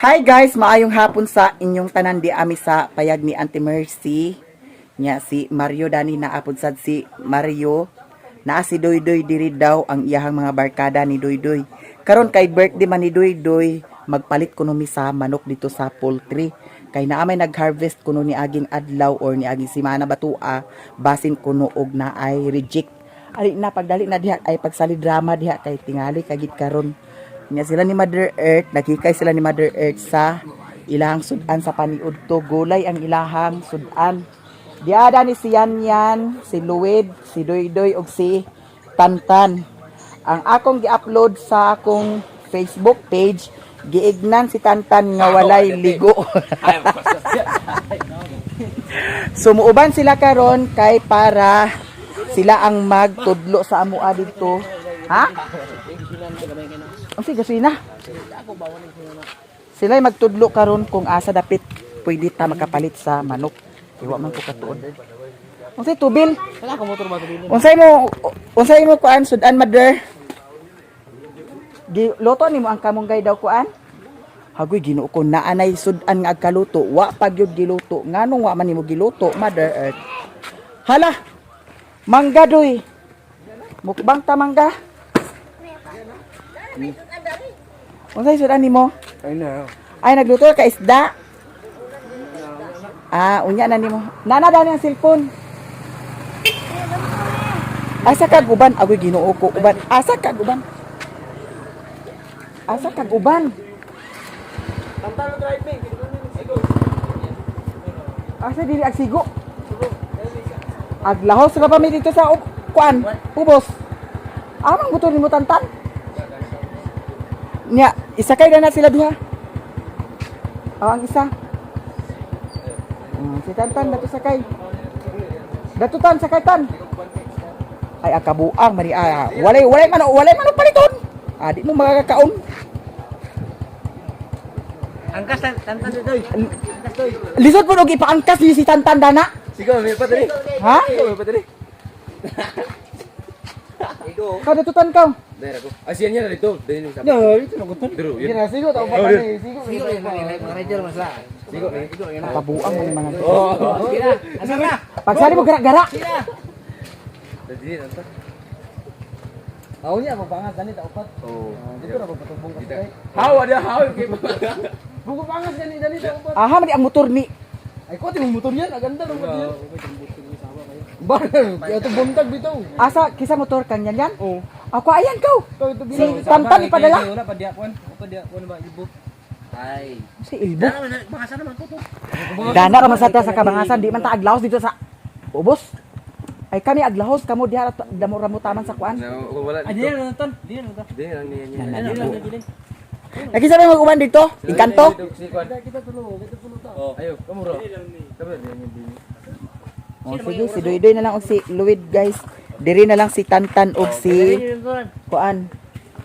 Hi guys, maayong hapon sa inyong tanan di ami sa payag ni Auntie Mercy. Nya si Mario Dani naapod sad si Mario. Naa si Doydoy diri daw ang iyahang mga barkada ni Doydoy. Karon kay birthday man ni Doydoy, magpalit kuno mi sa manok dito sa poultry. Kay naa may nag-harvest kuno ni aging adlaw or ni aging simana batua, basin kuno og na ay reject. Ali na pagdali na diha ay pagsali drama diha kay tingali kagit karon. Nya sila ni Mother Earth, nakikay sila ni Mother Earth sa ilahang sudan sa paniud to. Gulay ang ilahang sudan. Diada ni si Yan, si Luwid, si Doydoy ug si Tantan. Ang akong gi-upload sa akong Facebook page, giignan si Tantan nga walay ligo. Sumuuban sila karon kay para sila ang magtudlo sa amoa dito. Ha? Ang gasina. Sila magtudlo karon kung asa dapit pwede ta makapalit sa manok. Iwa man ko katuod. Unsay tubil? Wala ko motor ba tubil? Unsay mo kuan sudan mother? Giluto nimo ang kamunggay daw kuan? Hagoy Ginoo ko naanay sudan nga agkaluto, wa pa gyud giluto. Nganong wa man nimo giluto, Mother Earth? Hala. Mangga doy. Mukbang ta mangga. Unsay sudan nimo? Ay nagluto ka isda. Unya na nimo. Nana dani ang cellphone. Asa kag uban? Agoy Ginoo ko uban. Asa kag uban? Asa kag uban? Tantalo driving. Asa dili ag sigo? Aglahos ra pa mi dito sa kuan, ubos. Amang motor nimo Tantan? Nya, isakay na sila diha. Ang isa. Si Tantan dato sakay. Datutan sakay tan. Ay akabuang mari walay man paliton. Di mo magkakaon. Angkas Tantan doy. Angkas doy. Lisod po og ipaangkas ni si Tantan dana. Sigo, may pa diri. Ha? Sigo, may pa diri. Ka datutan ka. Dahil ako. Asian niya na dito. Dahil yung sabi. No, ito na guton. Dero, Sige yun. na sigo ta Oh, yun. sigo. Sigo mga rider mas la. Sigo, sigo yan. Kabuang mo ni mga. Sige na. Asa na? Pagsari mo gara-gara. Sige na. Dahil yun. Anta. Aw niya mabangas gani ta upat. Oo. Dito na papatubong ka kay. How? Ada how? Bugo pangas gani dali ta upat. Aha man ang motor ni. Ay ko timong motor yan, aganda ng motor yan. Bar, ito buntag bitaw. Asa kisa motor kanyan yan? Oh. Ako ayan ka. Ito Si Tantan ipadala. Wala pa diakwan. Pa diakwan ba ibo. Ay. Si Ilbo. Bangasa naman ko to. Dana ra man sa ta sa kabangasan di man ta aglahos dito sa ubos. Ay kami aglahos kamo diha damo ramo taman sa kuan. No, wala Ay, dito. diyan na ton. Diyan na to. Dahil lang niya niya. Diyan lang diyan. Nakisa ba mag-uban dito? Inkanto? Kita tulo ta. Oh, ayo, kamu ro. Sabi niya niya. Oh, sige, si Doydoy na lang og si Luwid guys. Diri na lang si Tantan og si kuan.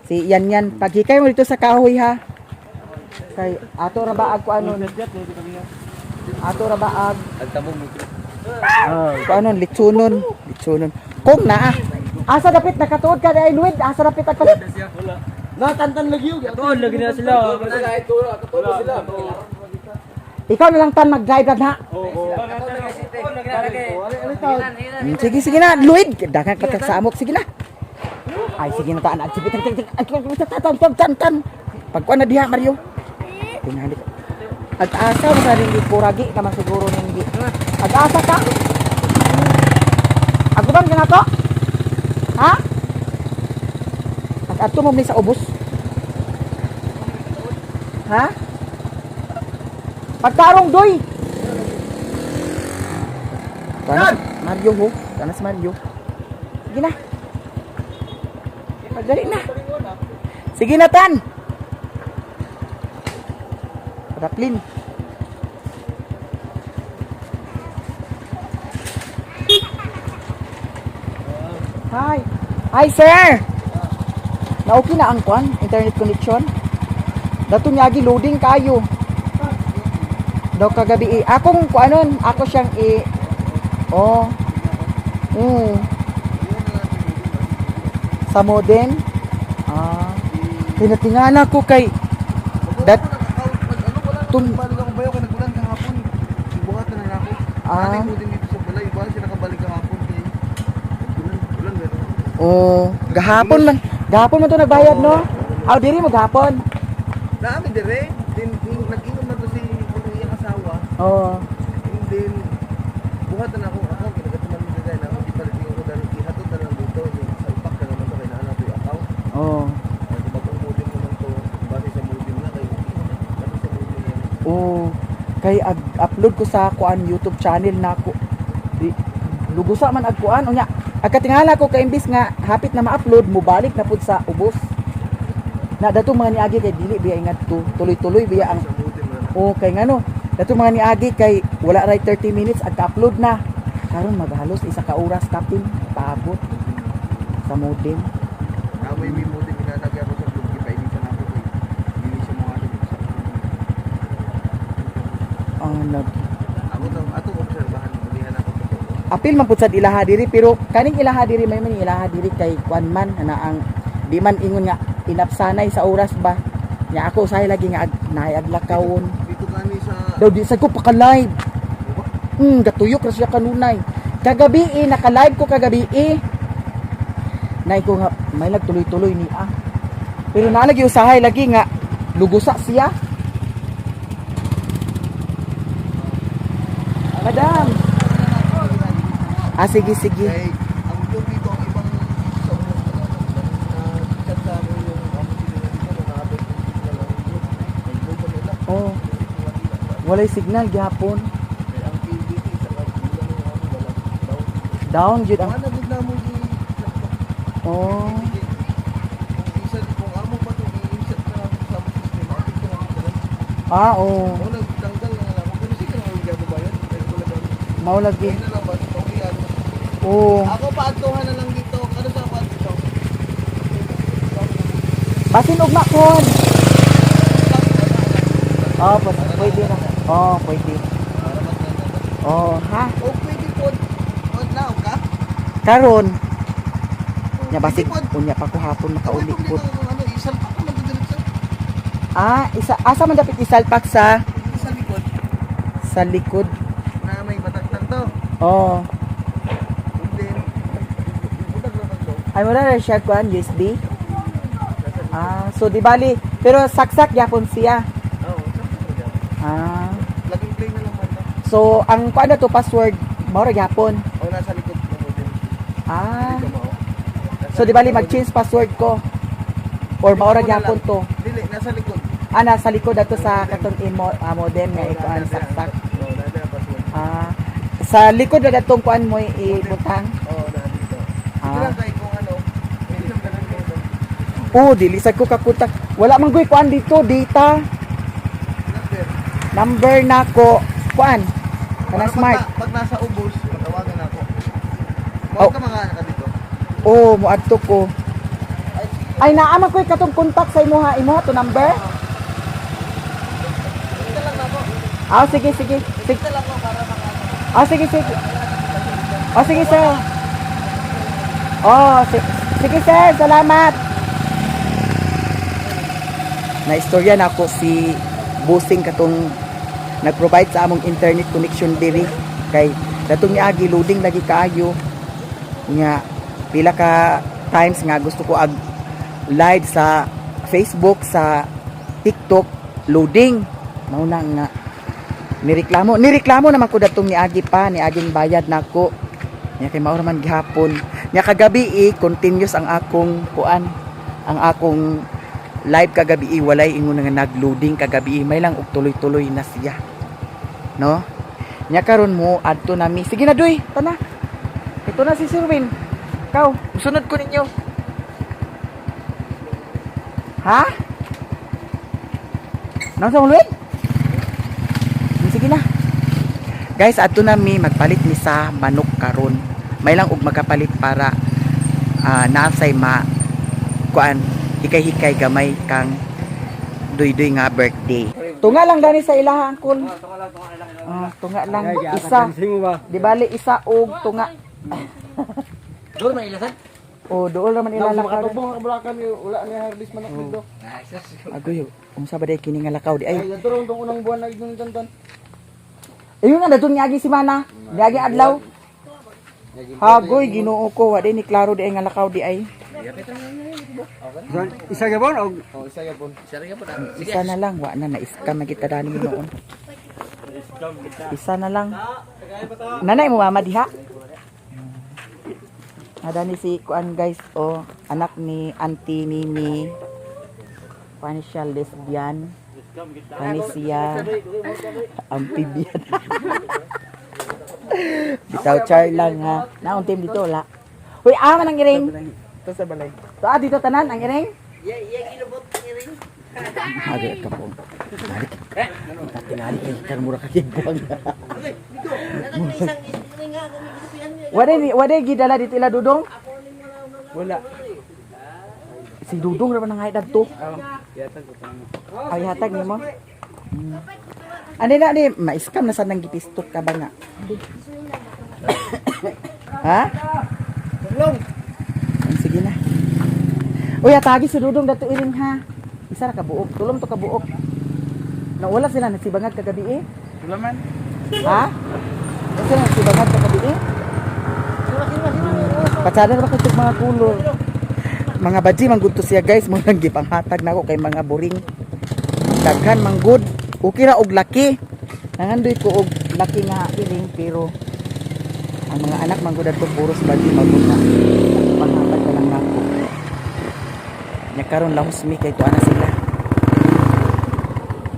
Si Yan. Paghikay mo dito sa kahoy ha. Kay ato ra ba ag kuanon? Ato ra ba ag Agtamong mo. kuanon litsunon. Kung naa. Asa dapit nakatuod ka dai Luwid? Asa dapit ag palit? Na Tantan lagi yun. Tuon lagi na sila. Katulog sila. Ikaw na lang tan mag-drive na. Sige na, Luwid. Dagan ka sa amok, sige na. Ay, sige na taan. Sige, tan. Pagkuan na diha, Mario. Tingali ka. Ag-asa mo sa rin di puragi ka siguro hindi. Ag-asa ka. Aguban ka na to? Ha? Ag-ato mo sa ubos. Ha? Pagtarong doy. Kanas Mario ho. Kanas Mario. Sige na. Pagdali na. Sige na tan. Raplin. Hi. Hi sir. Na okay na ang kwan, internet connection. Dato niya loading kayo. Daw kagabi akong kuanon, ako siyang oh. Sa modem. Tinatingala ko kay Katong Balik ako bayo kay nagulan kahapon. Buhat na ako. Ah. Mo din dito sa balay, ba siya nakabalik kahapon kay. Ulan meron. oh, gahapon man to nagbayad no. Aw diri mo gahapon. Naami dire, din nag-inom na to si iyang asawa. Oh. And then buhat na ako kinagatuman mo dai na di palit ko dali ihatod na lang dito yung salpak na naman to kay naa to yung account. Oh. Di ba kung modem naman to, base sa modem na kay base sa modem na. Oh. Kay upload ko sa kuan YouTube channel nako. Lugusa man ag kuan unya. Agkatingala ko kay imbis nga hapit na ma-upload mo balik na pud sa ubos. Na dato mga niagi kay dili biya ingat to tuloy-tuloy biya ang Sa modem na. oh kay ngano dato mga niagi kay wala ray 30 minutes agka-upload na. Karon maghalos isa ka oras kapin paabot sa modem. Amoy mi modem inanagi ako sa blog kay ini sa nako kay dili siya mo ato sa. Nag Ako daw ato obserbahan bulihan ako to. apil man pud sad ilaha diri pero kaning ilaha diri may man ilaha diri kay kuan man ana ang di man ingon nga inapsanay sa oras ba nya ako usahay lagi nga naay adlakawon Dito kani sa daw di sa ko paka live gatuyok ra siya kanunay kagabi naka-live ko kagabi nay ko nga may nagtuloy-tuloy ni pero nalagi usahay lagi nga lugusa siya madam sige kay ang blog dito ang ibang sa unos na chat sa mo yung ako sila dito na naabot na lang yung blog pa nila. oh walay signal gihapon Kay ang PLDT sa kabulan ng ako wala daw. down jud ang Ano gid na mo gi oh kung isa kung amo pa to i-insert na natin sa system atin ko na. oh Mo nagtanggal na lang ako pero sige na ang gabayan pero wala daw. mao lagi Kaya na lang ba okay ano. oh Ako paadtuhan na lang dito. Ano sa pa dito? basin ugma kon oh pwede na oh pwede oh ha O pwede po. Pod na ka? karon nya basig unya pa ko hapon makauli Pud. pud Ano isal pa ko magdiretso. isa asa man dapat isalpak sa Isa likod likod na may batagtag to. oh And then butag naman to. ay wala na siya kuan USB so di bali pero saksak yapon siya Oo, sakto. Laging play na lang man to. so ang kuan na to password mao ra gyapon O nasa likod mo mo din. Dito mo. so di bali mag-change password ko or mao ra gyapon to Dili nasa likod. nasa likod ato sa katong modem nga ikuan saksak Oo, nasa password. sa likod na datong kuan mo ibutang Oo, na dito. Sige lang kay kung ano. Pwede nang dalan ko ito. dili sad ko kakutak wala man goy kuan dito data Number. number nako kuan kana Para smart Pag nasa ubos, tawagan ako. Oh. Huwag ka mga ka dito. moadto ko ay naama ko katong contact sa imuha to number Dito lang ako. sige sige Dito lang ako para makaano. sige sige sige sir sige sir salamat na istorya na ako si Busing katong nag-provide sa among internet connection diri kay datong niagi loading lagi kaayo nga pila ka times nga gusto ko ag live sa Facebook sa TikTok loading mao na nga nireklamo naman ko datong niagi niaging bayad nako nya kay mao man gihapon nya kagabi continuous ang akong kuan ang akong live kagabi walay ingon nga nagloading kagabi may lang og tuloy-tuloy na siya no nya karon mo adto nami sige na doy tana ito na si Sirwin ikaw sunod ko ninyo ha nasa ulit sige na guys adto nami magpalit mi sa manok karon may lang og magapalit para naasay ma kuan hikay-hikay gamay kang doy-doy nga birthday. Tunga lang dani sa ilaha angkol. Tunga lang isa. Di bali isa og tunga. Doon may ilasan? O dool naman ilalakaw. Makatubong ang kabulakan wala ni harvest manok dito. Agoy, unsa ba day kini nga lakaw di ay? Ay turong tong unang buwan na igong tantan. Ayun nga dadun niagi si mana. Niagi adlaw. Hagoy Ginoo ko wa day ni klaro di ay nga lakaw di ay. Isa ka bon og Oh, isa yapon. Isa na lang wa na na-scam na kita dani noon. Isa na lang. Nanay mo mama diha. Ada ni si kuan guys o anak ni Auntie Mimi. Kuan siya lesbian. Kuan siya amphibian. Bitaw char lang ha. Naon team dito wala. Uy, man ang iring. to sa balay. So dito tanan ang iring. Ginubot ang iring. Agi ka po. Tingali kay kan mura ka buang. Wade gidala dito ila Dudong. Wala. Si Dudong ra man ang haidad to. Yata ko pa. Ay hatag nimo. Andi na di ma-scam na sa nang gipistot ka ba nga? Ha? Tulong. Sige na. Uy, atagi si Dudong dato iring ha. Isa ra ka buok, tulong to ka buok. Nawala sila nagsibangag kagabi eh. Tulaman. Ha? Wala sila nagsibangag kagabi eh. Patsada na ba kung mga kulor? Mga badji manggud to siya guys, mo lang gipanghatag nako kay mga boring. Daghan manggud. Okay ra og laki. Nangandoy ko og laki nga iring pero ang mga anak manggud adto puros badji magud na. Panghatag na lang nako. Nya karon lahos mi kay tuana sila.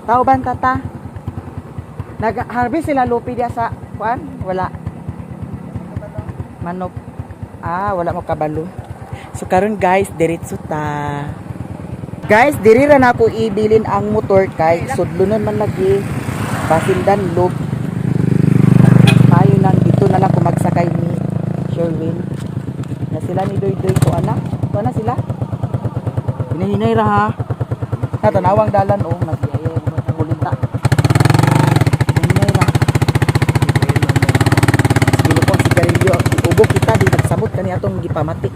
Tao ban tata? Nag-harvest sila lupi dia sa kuan? Wala. Manok. Wala mo kabalo. So karon guys, diretso ta. Guys, diri ra na ako ibilin ang motor kay sudlonon man lagi. Basindan loob. Tayo lang dito na lang ko magsakay ni Sherwin. Na sila ni Doy ko anak. Ko na sila. Hinahinay ra ha. Natanawang dalan oh, nagyaya mga kulita. Hinahinay ra. Sige po si Garillo, ubok kita di nagsamot kani atong gipamati.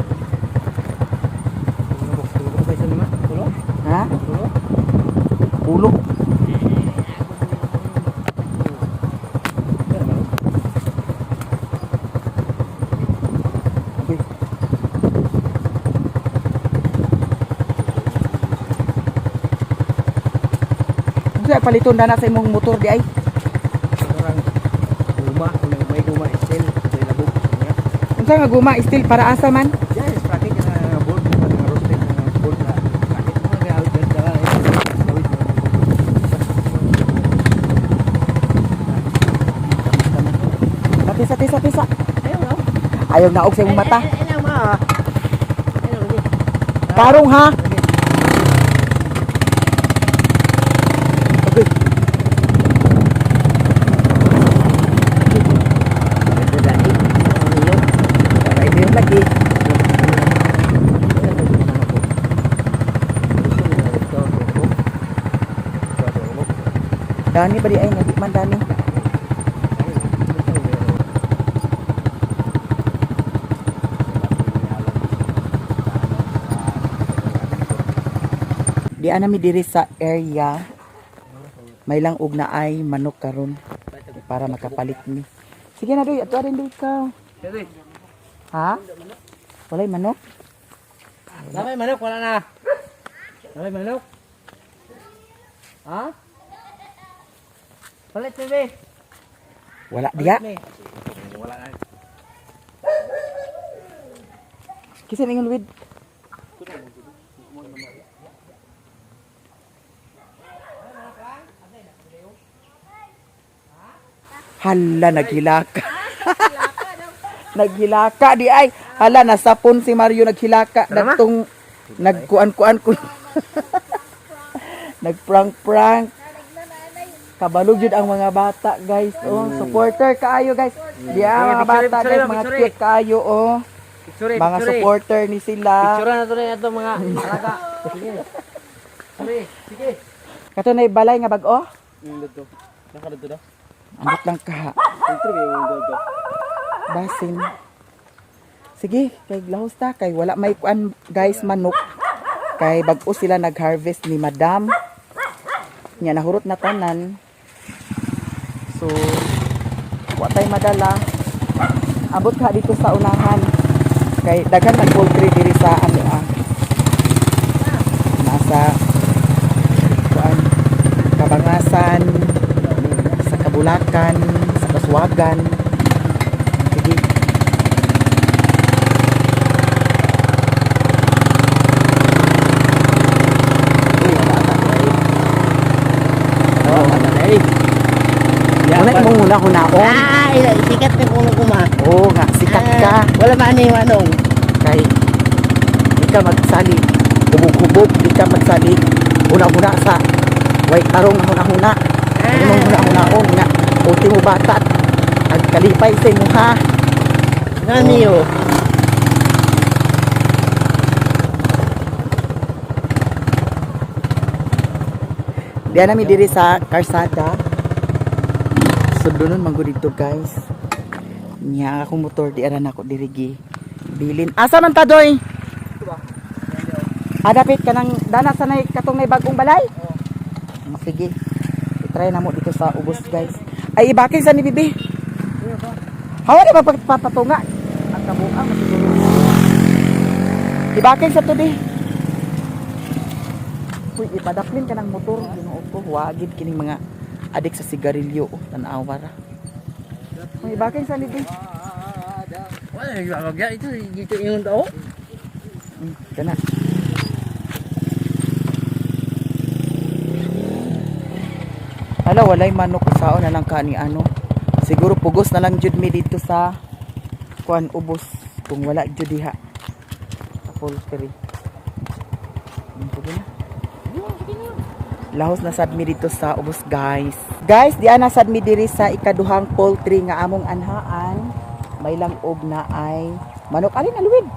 Ha? Ulo. Okay. Kaya paliton na sa imong motor di ay. Orang guma, may guma still, may labog niya. Unsa nga guma still para asa man? Yes, praktik na board na roasted na board na. Praktik mo na out dyan sa tawid mo. Pisa. Ayaw na og sa imong mata. Tarong ha. Okay. Rider lagi. Dani ba di ay nga di man dani. Di ana mi diri sa area. May lang og na ay manok karon para makapalit mi. Sige na doy, ato rin doy ka. Ha? Walay manok? Lamay manok, wala na. Lamay manok. Ha? Palit bebe. Wala diya. Wala na. Kisa ningon wid. Hala, naghilaka. Naghilaka di ay. Hala, nasapon si Mario naghilaka. Datong nagkuan-kuan ko. Nagprank-prank. Kabalog yun ang mga bata, guys. Oh, supporter kaayo, guys. Di mga bata, guys. Mga cute kaayo, oh. Mga supporter ni sila. Picture na to rin ito mga alaga. Sige. Kato na ibalay nga bag-o. Dito. Nakadito daw. Ambot lang ka. Picture kayo yung dito. Basin. Sige, kay lahos ta kay wala may kuan guys manok. Kay bag-o sila nag-harvest ni Madam. Nya nahurot na tanan. So wa tay madala. Abot ka dito sa unahan. Kay daghan man poultry diri sa ano nasa kuan Kabangasan, sa Kabulakan, sa Kasuwagan. Sige. Uy, bata ay. Oh, malay. Wala mo muna hunaon. Sikat na kung kuma. Oo nga, sikat ka. Wala man ni manong. Kay di ka magsali. Hubog-hubog, di ka magsali. Una-una sa way tarong na huna-huna. Unong huna-hunaon nga. Uti mo bata. Ag kalipay sa imo ha. Ngani yo. Diyan namin diri sa karsada. Sundunon manggo dito guys. Nya akong motor di aran ako diri gi bilin. Asa man ta doy? Adapit ka nang dana sa nay katong may bagong balay? Sige. I-try na mo dito sa ubos guys. Ay ibakin sa ni bibi. Hawa di magpapatunga. Ang kabuang masiguro. Ibakin sa to di. Uy, ipadaplin ka ng motor. Ginoo ko, wagid kining mga adik sa sigarilyo. Tanawa ra. Uy, ibakin sa ni bibi. Wala nagagaya ito dito yung tao. Kana. Hala, walay manok sao na lang kani ano. Siguro pugos na lang jud mi dito sa kuan ubos kung wala jud diha. Sa poultry. Sige na. Lahos na sad mi dito sa ubos guys. Guys, di ana sad mi diri sa ikaduhang poultry nga among anhaan. May langob na ay manok alin aluwid.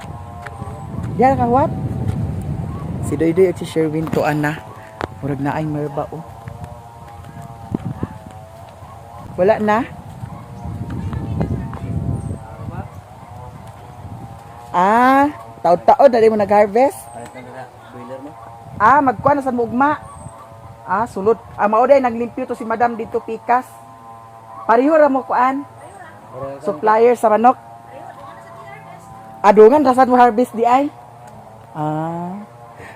Diyan ka what? Si Doydoy at si Sherwin to ana. Murag na ay merba oh. Wala na? Taod-taod na mo nag-harvest? Magkuha na sa mugma. Sulod. Mauday, naglimpyo to si Madam dito, pikas. Pariho ra mo kuan. Supplier sa manok. Adungan, rasad mo harvest di ay?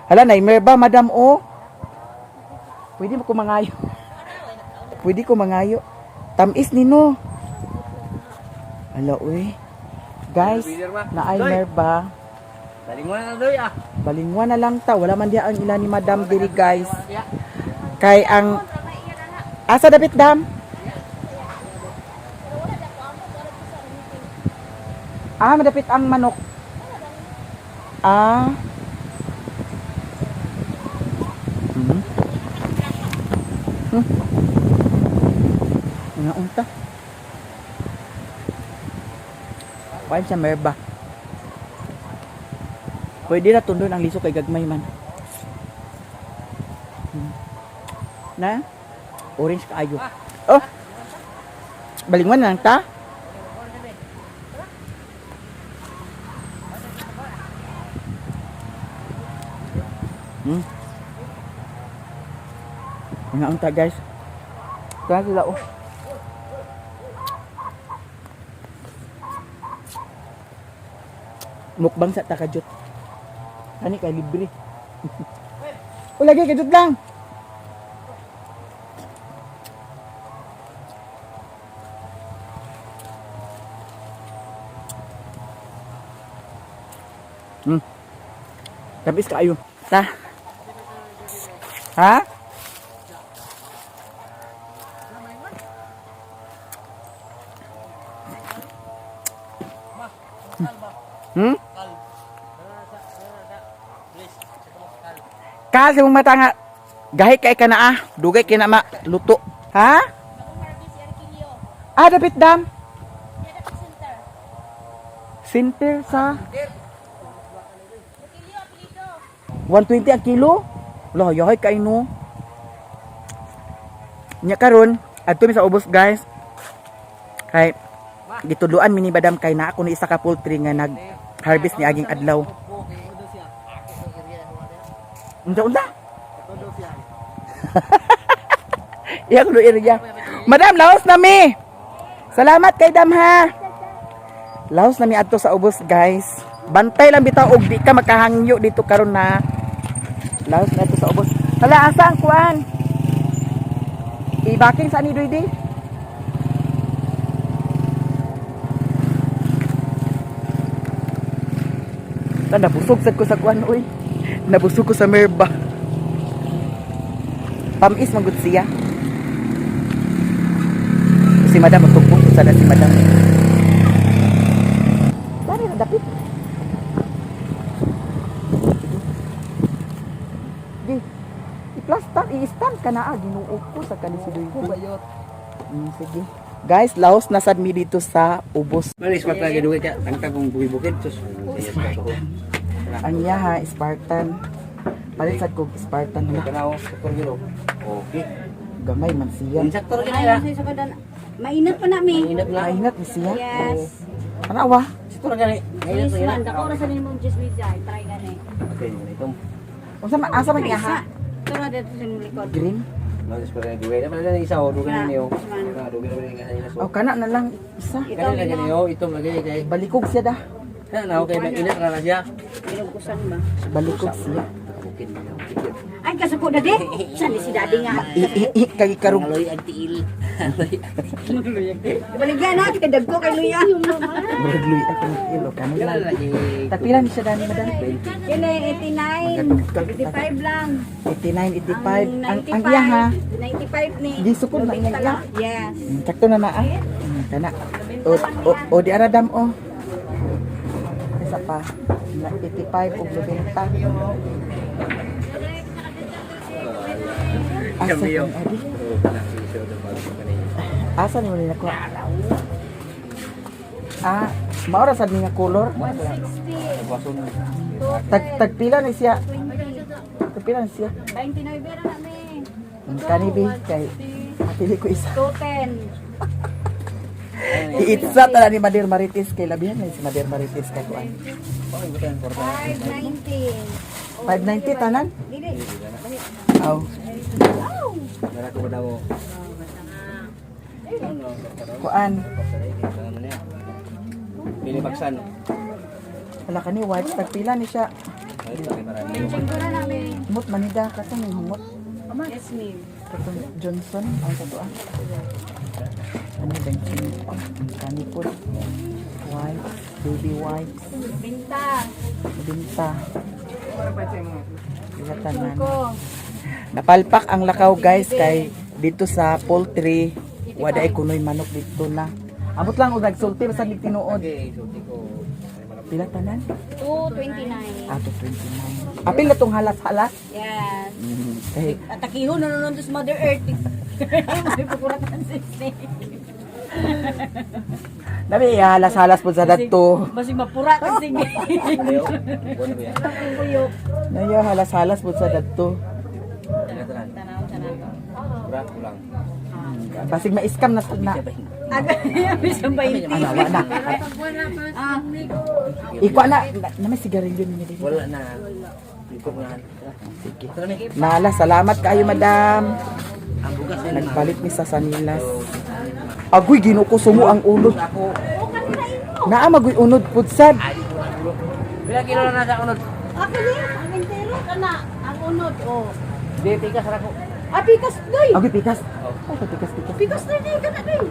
Hala, naimer ba, Madam o? Pwede mo ko mangayo. Pwede ko mangayo. Tamis nino. Hala, uy. Guys, na-aimer ba? Balingwan na doy ah. Balingwan na lang ta. Wala man diya ang ila ni Madam diri guys. Kay ang asa dapit dam? Madapit ang manok. Nga unta. Kuan siya merba. Pwede na tundon ang liso kay gagmay man. Na? Orange kaayo. Oh. Balingwan na lang ta. Nga unta guys. Kaya sila oh. Mukbang sa takajut. Ani kay libre. O lagi kajut lang. Tapis kaayo. Ta. Ha? Kal sa mong mata nga gahi kay ka na dugay kay na luto. Ha? Dapit dam. Center sa 120 ang kilo. Wala, yahay kay no. Nya karon adto mi sa ubos guys. Kay gituluan mi ni Madam kay na ako ni isa ka poultry nga harvest ni aging adlaw. Unta. Iyang lo area. Madam, laos nami. Salamat kay Dam ha. Laos nami adto sa ubos, guys. Bantay lang bitaw og di ka makahangyo dito karon na. Laos na adto sa ubos. Hala, asa ang kuan? Ibaking sa ni Doy. Nabusog sad ko sa kuan oy. Nabusog ko sa merba. Tamis man gud siya. Si Madam magtugtog ko sana si Madam. Dari na dapit. Di. I-plaster, i-stand ka na ginuo ko sa kani si Doy. Bayot. Sige. Guys, laos na sad mi dito sa ubos. Manis pa lagi duwi ka. Tangtang kong bukid sus. Anya ha, Spartan. Palit sad ko Spartan na. Kanaw saktor gilo. Okay. Gamay man siya. Saktor gilo Ay, ya. sa kadan. Mainit pa nami. Inap na. Maingat ni siya. Yes. Anawa? Saktor gani. Yes, man. Dako ra sa nimo just with jay. Try gani. Okay, itong Unsa man asa man niya ha? Tara dito sa nimo likod. Green. manis pa rin duwi. Naman na isa o duwi na niyo. Yes, Duwi na rin kanina so. Oh, kana na lang isa. Ito Kanina lagi mo. niyo, itong lagi kay. Balikog siya da. Na okay na init na siya. Binugusan ba? Balikog siya. Bukid niyo. Ay, kasuko dadi. Saan ni si daddy nga? Kay karong Aloy ang tiil. Baligyan na kita dagko kay Luya. Bradley ako ng ilo kanila. Wala lagi. Tagpila ni siya dani Madam? Kini 89. 55 lang. 89, 85. Ang iya ha. 95 ni. Gisukod na iya iya. Yes. Sakto na na ah. Kana. O di ara dam o. Isa pa. Na 85 ug 90. Asa Kami yung yung. adi? Asa ni mo nila ko? Ah, maura sad ni nga color. 160. Tagpila ni siya. Tagpila ni siya. 29 bera na mi. Kanibi kay pili ko isa. 210. Iitsa tala ni Madir Marites kay labihan ni si Madir Marites kay kuan. 590. 590 tanan? Dili. Aw. Nara ko daw. Kuan. Pili baksan. Wala kani white tagpila ni siya. Siguro na mi. Humot manida kasi may humot. Yes, ma'am. Katong Johnson ang tatuan. Ano ba yung kanipod? White, baby white, Binta. binta. Wala tanan. Ko. Napalpak ang lakaw guys kay dito sa poultry wala ay kunoy manok dito na. Amot lang og nagsulti basta ni tinuod. Okay, sulti ko. Pila tanan? 229. Ato 29. Apil na tong halas-halas. Yes. Kay At takiho na nun sa Mother Earth. May pukuratan sa snake. nabi halas-halas po sa dadto. Basi mapura ka sige. Ayo. Bueno ba yan? Puyok. Nayo halas-halas po sa dadto. Tanaw. Tanaw sa nato. Bra kulang. Basig ma-scam na Aga, bisang 20. Ano, wala na. Ah, Iko na may sigarilyo niya dito. Wala na. Ito nga. Sige. Nala, salamat kayo madam. Ang bugas ay Nagpalit ni sa sanilas. Agoy, ginukuso mo ang ulo. ako. Naa magoy unod pudsad. Pila kilo na nasa unod? ako niya, ang entero ka na. Ang unod, oh. Di tika sa ako. Ah, pikas, doy. Agoy, pikas. Ay, pikas. Pikas na di ka na, doy.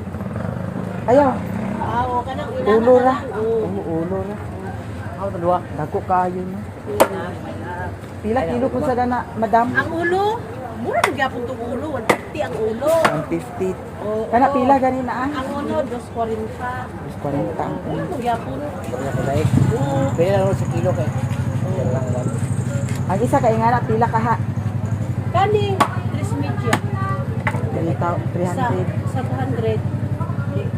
Ayaw, Ah, o ka na. ulo ra. Oo, ulo ra. Ako to duwa. Dako kayo na. Pila kilo po sa dana, madam? Ang ulo, mura na gyapon tong ulo. 150 ang ulo. 150. Oo. Kana pila gani na ah? Ang unod, 240. 40 ang Mura na gyapon. Pagka ko dai. Oo. Pila lang sa kilo kay. Wala lang lang. Ang isa kay nga na pila kaha. Kani, 3 medium. 300. Sa 200.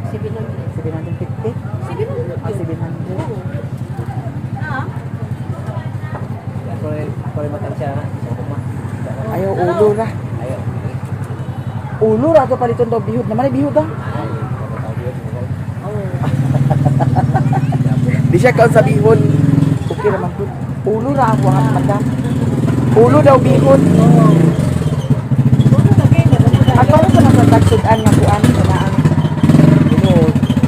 700. 750. 700. Ah, 700. Ah, Ako rin matansya na. Sa kuma. Ayaw, ulo ra. Ayo. Ulo ra to paliton daw bihod. Naman ay bihod ah. oh. Di siya kaon sa bihon. Okay naman po. Ulo na ang buhat, madam. Ulo daw bihon. Puno lagi na. At paano ko nang tatagsudan nga kuan sa naan?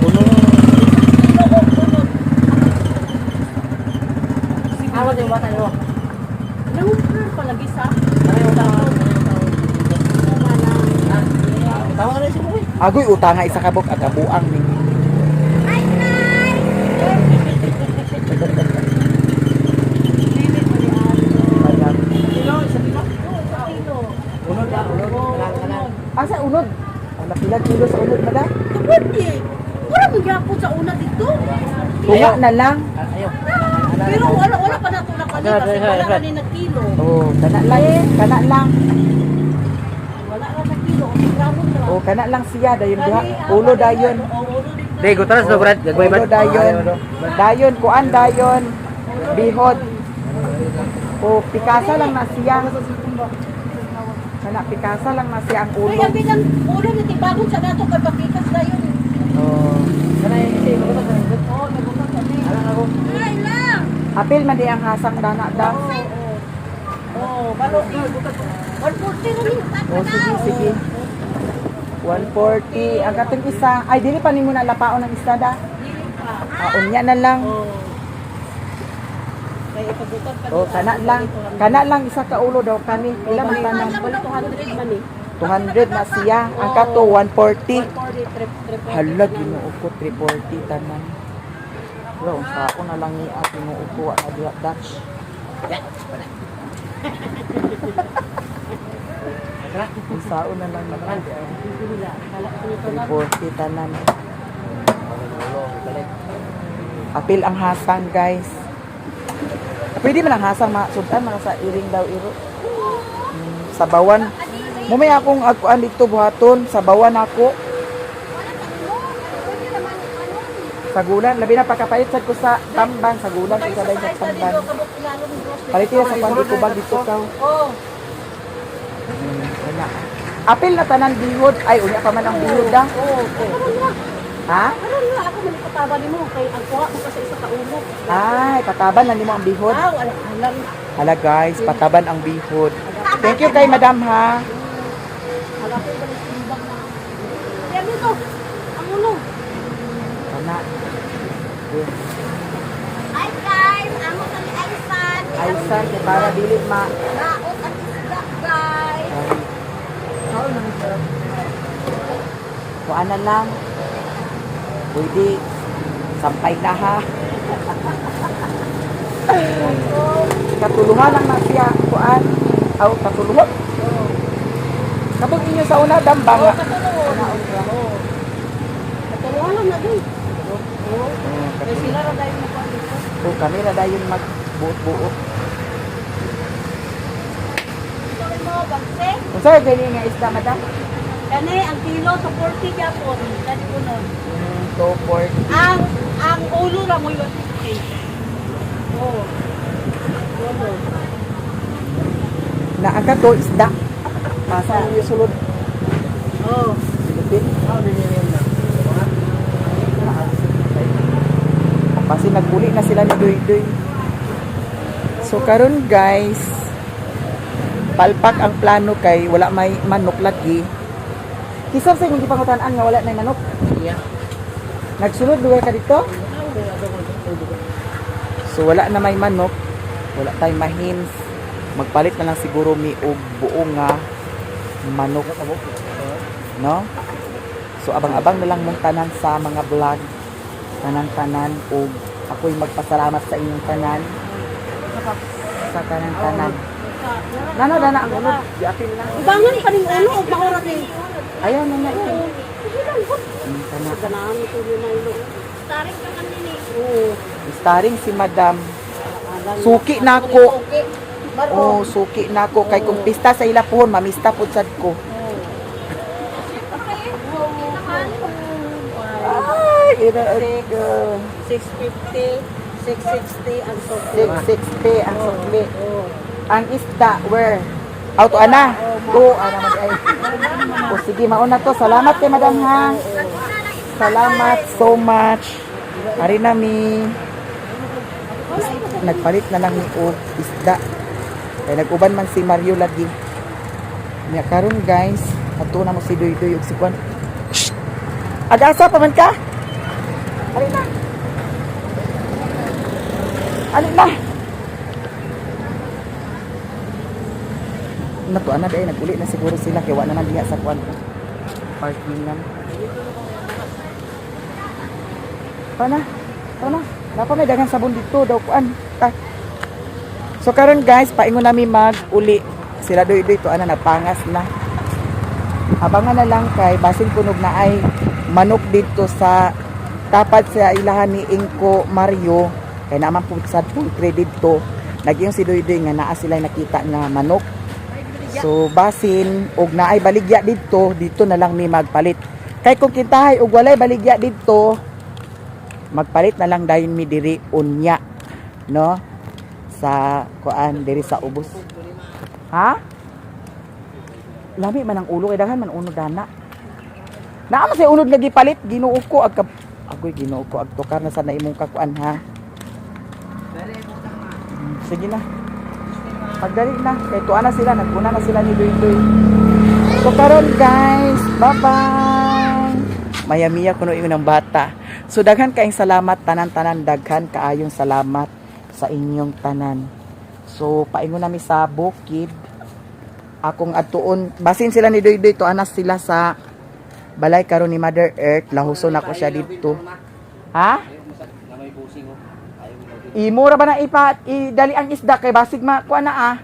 Ulo. Awat yung bata nyo. Nangumprar palagi sa. Tawa na si Boy. Agoy utang nga isa kabok at kabuang ni. Madam. Unod na, unod. Kanan. Asa unod? Ang napilag kilo sa unod, madam? Pwede. Wala mo gyapon sa una dito. Tunga na lang. Ayaw. Pero wala pa natulak kanina kasi wala ka ni nagkilo. Oh, kana lang. Kana lang. Wala ka nagkilo. Gramo na. Oh, kana lang siya dayon diha. Ulo dayon. Dek, utras do Brad. Gagmay Ulo dayon. Dayon kuan dayon. Bihod. Oh, pikasa lang na siya. Kana pikasa lang na siya ang ulo. Kaya bilang ulo ni tibagon sa nato kay pakikas na yun. Oh. Kanay, si Magutas na yun. Oo, nagutot sa din. Alang ako. Ay lang. Apil man di ang hasang dana da. Oo, balo. 140 na rin. Oh, sige, sige. 140. Ang katong isa. Ay, dili pa ni mo na lapaon ng isa da. Dili pa. Unya na lang. Oo. Kaya ipagutot pa. Oh, kana lang. Kana lang isa ka ulo daw kani. Pila man tanan? 100 man eh. 200 na siya. Ang kato 140. 40 trip. Hala, ginuo ko 340 tanan. Wala, ang sao na lang ni at ginuo ko na diha Dutch. Ang sao na lang ni at 340 tanan. Apil ang hasang, guys. Pwede man ang hasang masudan mga sa iring daw iro. Sa bawan. Mumay akong akuan dito buhaton sa bawan ako. Sagulan, labi na pagkapalit sad ko sa tambang, sagulan ko sa sa tambang. Palit na sa pandi ko bag dito ka. Oo. Wala. Apil na tanan bihod. Ay, unya pa man ang bihod da. Oo. Ha? Ano nga ako man ikataba nimo kay ang kuha ko kasi isa ka ulo. Ay, pataban na nimo ang bihod. Ah, wala alam. Hala guys, pataban ang bihod. Thank you kay madam ha. Wala ko ba timbang na. Kaya dito. Ang ulo. Kana. Hi guys, amo sa ni Aisan. Ay, san, para dili ma. Raot at isda guys. Kuan na lang. Pwede. Sampay na ha. Katuluhan lang na siya. Kuan. Aw, katuluhan. Kapag inyo sa una, dambang nga. Katulungan lang na din. Oo. Kaya sila ra dahil mo dito. O, kami na dayon magbuot-buot. Ito rin mo, bagse. Kung saan ganyan nga isda, madam? Kani ang kilo sa 40 gyapon. Dali ko nun. 240. Ang ulo ra mo 150. Oo. Ulo. Na ang kato, isda. Pasa yung sulod. Oo. Pilipin. Kasi nagbuli na sila ni Doy-Doy. So karon guys, palpak ang plano kay wala may manok lagi. Kisap sa hindi pangutan-an nga wala na manok. Iya. Nagsulod duwa ka dito? So wala na may manok, wala tayong mahins. Magpalit na lang siguro mi og buo nga manok. No? So abang-abang na lang mong tanan sa mga vlog. Tanan-tanan o ako'y magpasalamat sa inyong tanan. Sa tanan-tanan. Nano na ang ulo? Diapil lang. Ibangan pa ning ulo og mahurat ni. Ayaw na nga ito. Tanan. Ganahan ko yun na ulo. Tarik ka kanini. Oo. Starring si Madam. Suki na ako. Oh, suki na ako. Kay kung pista sa ila pohon, mamista po sad ko. Ay, ina 650, 660 ang sukli. 660 ang sukli. Oo. Ang isda, where? Auto ana. To, ana man ay. O sige, mauna to. Salamat kay Madam ha. Salamat so much. Ari nami. nagpalit na lang ni og isda. Kaya nag-uban man si Mario lagi. Nya karon guys, ato na mo si Doy og si Kwan. Shh! Agasa pa man ka? Ali na. Ali na. Natuan na dahil nag-uli na siguro sila kaya wala na diha sa Kwan. Parking lang. Pana? Napa may daghang sabon dito daw kuan. So karon guys, paingon nami mag-uli. Sila Doy to ana napangas na. Abangan na lang kay basin punog na ay manok dito sa tapat sa ilahan ni Inko Mario. Kay naman po sa full credit to. Nagyong si Doy nga naa sila nakita nga manok. So basin og naay baligya dito na lang mi magpalit. Kay kung kintahay og walay baligya dito, magpalit na lang dayon mi diri unya, no? Sa kuan diri sa ubos. Ha? Lami man ang ulo kay daghan man unod dana. Naa man say unod nga gipalit, Ginoo ko ag agoy Ginoo ko ag tukar na sa na imong kakuan ha. Sige na. Pagdali na, kay tuwa na sila, nagpuna na sila ni Doy. So karon guys, bye-bye. Mayamiya kuno ingon ng bata. So daghan kaayong salamat tanan-tanan, daghan kaayong salamat sa inyong tanan. So paingon nami sa bukid. Akong adtuon, basin sila ni Doy to anas sila sa balay karon ni Mother Earth, lahuson ako siya dito. Ha? Imura ba na idali ang isda kay basig makuha na ah.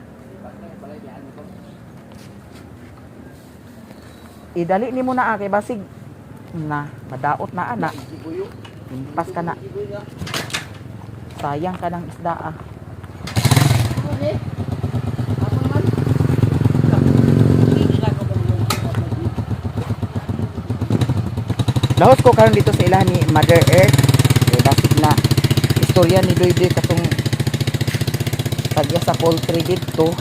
Idali ni mo na ah kay basig na madaot na ana. Impas ka na. Sayang ka ng isda ah. Lahos ko karon dito sa ilahan ni Mother Earth. Kay basig na istorya ni Doy katong tagya sa poultry dito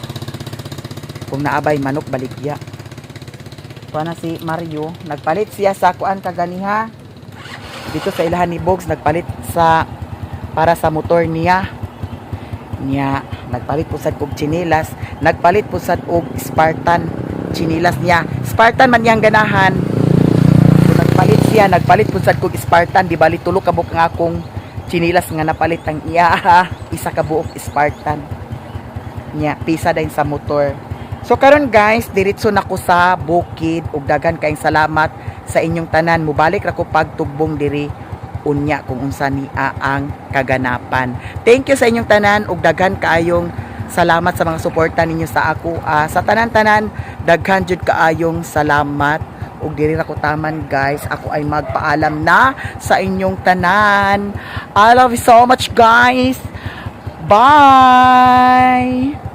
kung naabay manok baligya. Kuha na si Mario, nagpalit siya sa kuan kaganiha dito sa ilahan ni Bogs, nagpalit sa para sa motor niya nagpalit po sad og chinilas, nagpalit po sad og Spartan chinilas niya. Spartan man yang ganahan. So, nagpalit po sad og Spartan, di bali tulo ka buk nga akong chinilas nga napalit ang iya isa ka buok Spartan nya pisa dayon sa motor. So karon guys, diretso na ko sa bukid ug daghan kaayong salamat sa inyong tanan. Mubalik ra ko pagtugbong diri unya kung unsa ni ang kaganapan. Thank you sa inyong tanan ug daghan kaayong salamat sa mga suporta ninyo sa ako. Sa tanan-tanan daghan jud kaayong salamat. Ug diri ra ko taman guys, ako ay magpaalam na sa inyong tanan. I love you so much guys. Bye.